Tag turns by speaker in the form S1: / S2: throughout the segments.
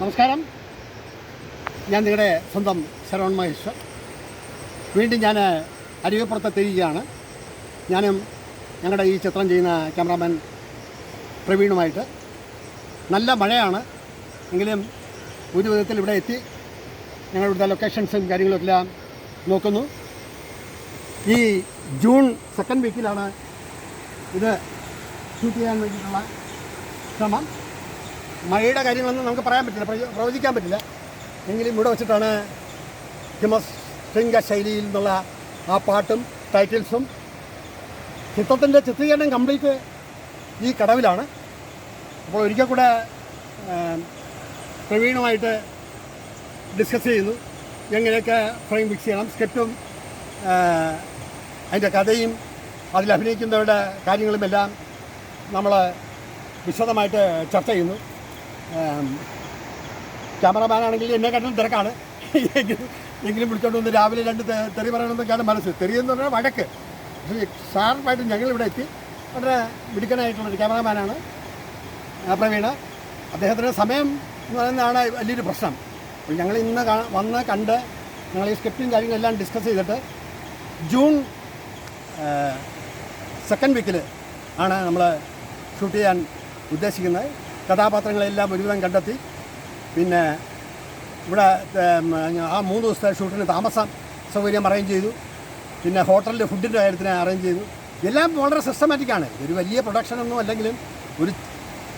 S1: നമസ്കാരം, ഞാൻ നിങ്ങളുടെ സ്വന്തം ശരവൺ മഹേശ്വർ. വീണ്ടും ഞാൻ അരുവിപ്പുറത്തെത്തിയിരിക്കുകയാണ്. ഞാനും ഞങ്ങളുടെ ഈ ചിത്രം ചെയ്യുന്ന ക്യാമറാമാൻ പ്രവീണുമായിട്ട്. നല്ല മഴയാണ് എങ്കിലും ഒരു വിധത്തിൽ ഇവിടെ എത്തി ഞങ്ങളിവിടുത്തെ ലൊക്കേഷൻസും കാര്യങ്ങളെല്ലാം നോക്കുന്നു. ഈ ജൂൺ 2nd വീക്കിലാണ് ഇത് ഷൂട്ട് ചെയ്യാൻ വേണ്ടിയിട്ടുള്ള ശ്രമം. മഴയുടെ കാര്യങ്ങളൊന്നും നമുക്ക് പറയാൻ പറ്റില്ല, പ്രവചിക്കാൻ പറ്റില്ല. എങ്കിലും ഇവിടെ വെച്ചിട്ടാണ് ഹിമശൃംഗ ശൈലിയിൽ നിന്നുള്ള ആ പാട്ടും ടൈറ്റിൽസും. ചിത്രത്തിൻ്റെ ചിത്രീകരണം കംപ്ലീറ്റ് ഈ കടവിലാണ്. അപ്പോൾ ഒരിക്കൽ കൂടെ പ്രവീണുമായിട്ട് ഡിസ്കസ് ചെയ്യുന്നു എങ്ങനെയൊക്കെ ഫ്രെയിം ഫിക്സ് ചെയ്യണം, സ്ക്രിപ്റ്റും അതിൻ്റെ കഥയും അതിലഭിനയിക്കുന്നവരുടെ കാര്യങ്ങളുമെല്ലാം നമ്മൾ വിശദമായിട്ട് ചർച്ച ചെയ്യുന്നു. ക്യാമറമാനാണെങ്കിൽ എന്നെക്കാട്ടിലും തിരക്കാണ്. എങ്കിലും വിളിച്ചോണ്ട് വന്ന് രാവിലെ 2 തെറി പറയണമെന്നൊക്കെയാണ് മനസ്സ്. തെറിയെന്ന് പറഞ്ഞാൽ വഴക്ക്. പക്ഷേ ഷാർപ്പായിട്ട് ഞങ്ങളിവിടെ എത്തി. വളരെ മിടുക്കനായിട്ടുള്ളൊരു ക്യാമറമാനാണ് പ്രവീണ. അദ്ദേഹത്തിൻ്റെ സമയം എന്ന് പറയുന്നതാണ് വലിയൊരു പ്രശ്നം. അപ്പോൾ ഞങ്ങൾ ഇന്ന് വന്ന് കണ്ട് ഞങ്ങൾ ഈ സ്ക്രിപ്റ്റും കാര്യങ്ങളെല്ലാം ഡിസ്കസ് ചെയ്തിട്ട് ജൂൺ 2nd വീക്കിൽ ആണ് നമ്മൾ ഷൂട്ട് ചെയ്യാൻ ഉദ്ദേശിക്കുന്നത്. കഥാപാത്രങ്ങളെല്ലാം ഒരുവിധം കണ്ടെത്തി. പിന്നെ ഇവിടെ ആ 3 ദിവസത്തെ ഷൂട്ടിന് താമസം സൗകര്യം അറേഞ്ച് ചെയ്തു. പിന്നെ ഹോട്ടലിൻ്റെ ഫുഡിൻ്റെ കാര്യത്തിന് അറേഞ്ച് ചെയ്തു. എല്ലാം വളരെ സിസ്റ്റമാറ്റിക്കാണ്. ഒരു വലിയ പ്രൊഡക്ഷനൊന്നും അല്ലെങ്കിലും ഒരു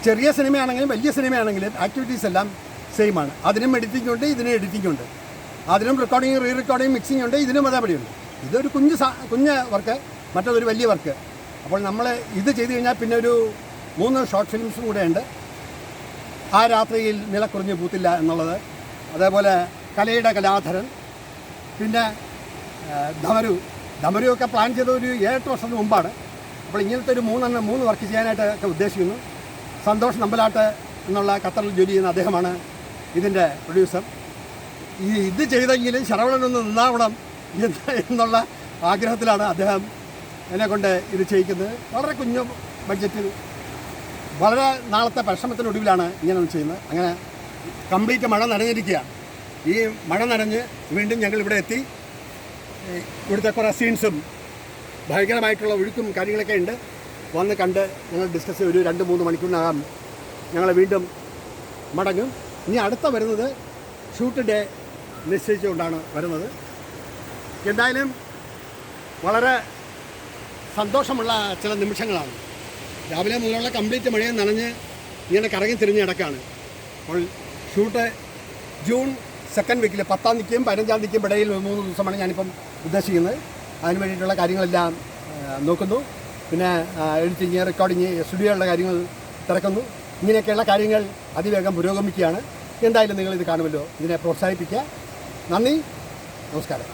S1: ചെറിയ സിനിമയാണെങ്കിലും വലിയ സിനിമയാണെങ്കിലും ആക്ടിവിറ്റീസ് എല്ലാം സെയിമാണ്. അതിനും എഡിറ്റിംഗ് ഉണ്ട്, ഇതിനും എഡിറ്റിംഗ് ഉണ്ട്. അതിനും റെക്കോർഡിങ്, റീ റെക്കോർഡിങ്, മിക്സിംഗ് ഉണ്ട്. ഇതിനും അതേപടിയുണ്ട്. ഇതൊരു കുഞ്ഞ് വർക്ക്, മറ്റൊരു വലിയ വർക്ക്. അപ്പോൾ നമ്മൾ ഇത് ചെയ്ത് കഴിഞ്ഞാൽ പിന്നെ ഒരു 3 ഷോർട്ട് ഫിലിംസും കൂടെ ഉണ്ട്. ആ രാത്രിയിൽ നിലക്കുറിഞ്ഞ് പൂത്തില്ല എന്നുള്ളത്, അതേപോലെ കലയുടെ കലാധരൻ, പിന്നെ ധമരു ഒക്കെ പ്ലാൻ ചെയ്ത ഒരു 7 വർഷത്തിന് മുമ്പാണ്. അപ്പോൾ ഇങ്ങനത്തെ ഒരു 3 വർക്ക് ചെയ്യാനായിട്ട് ഒക്കെ ഉദ്ദേശിക്കുന്നു. സന്തോഷ് നമ്പലാട്ട് എന്നുള്ള ഖത്തറിൽ ജോലി ചെയ്യുന്ന അദ്ദേഹമാണ് ഇതിൻ്റെ പ്രൊഡ്യൂസർ. ഇത് ചെയ്തെങ്കിലും ശരവണനൊന്ന് നിന്നാവണം എന്നുള്ള ആഗ്രഹത്തിലാണ് അദ്ദേഹം എന്നെക്കൊണ്ട് ഇത് ചെയ്യിക്കുന്നത്. വളരെ കുഞ്ഞു ബഡ്ജറ്റിൽ വളരെ നാളത്തെ പരിശ്രമത്തിനൊടുവിലാണ് ഇങ്ങനെ ചെയ്യുന്നത്. അങ്ങനെ കംപ്ലീറ്റ് മഴ നനഞ്ഞിരിക്കുകയാണ്. ഈ മഴ നനഞ്ഞ് വീണ്ടും ഞങ്ങൾ ഇവിടെ എത്തി. ഇവിടുത്തെ കുറേ സീൻസും ഭയങ്കരമായിട്ടുള്ള ഒഴുക്കും കാര്യങ്ങളൊക്കെ ഉണ്ട്. വന്ന് കണ്ട് ഞങ്ങൾ ഡിസ്കസ് ചെയ്ത് ഒരു 2-3 മണിക്കൂറിനകം ഞങ്ങൾ വീണ്ടും മടങ്ങും. ഇനി അടുത്ത വരുന്നത് ഷൂട്ട് ഡേ നിശ്ചയിച്ചുകൊണ്ടാണ് വരുന്നത്. എന്തായാലും വളരെ സന്തോഷമുള്ള ചില നിമിഷങ്ങളാണ്. രാവിലെ മുതലുള്ള കംപ്ലീറ്റ് മഴയും നനഞ്ഞ് ഇങ്ങനെ കറങ്ങി തിരിഞ്ഞ് കിടക്കുകയാണ്. അപ്പോൾ ഷൂട്ട് ജൂൺ 2nd വീക്കിൽ 10ാം തീയതിക്കും 15ാം തീയതിക്കും ഇടയിൽ 3 ദിവസമാണ് ഞാനിപ്പം ഉദ്ദേശിക്കുന്നത്. അതിന് വേണ്ടിയിട്ടുള്ള കാര്യങ്ങളെല്ലാം നോക്കുന്നു. പിന്നെ എഡിറ്റിങ്, റെക്കോർഡിങ്, സ്റ്റുഡിയോയുടെ കാര്യങ്ങൾ തിരക്കുന്നു. ഇങ്ങനെയൊക്കെയുള്ള കാര്യങ്ങൾ അതിവേഗം പുരോഗമിക്കുകയാണ്. എന്തായാലും നിങ്ങളിത് കാണുമല്ലോ. ഇതിനെ പ്രോത്സാഹിപ്പിക്കുക. നന്ദി, നമസ്കാരം.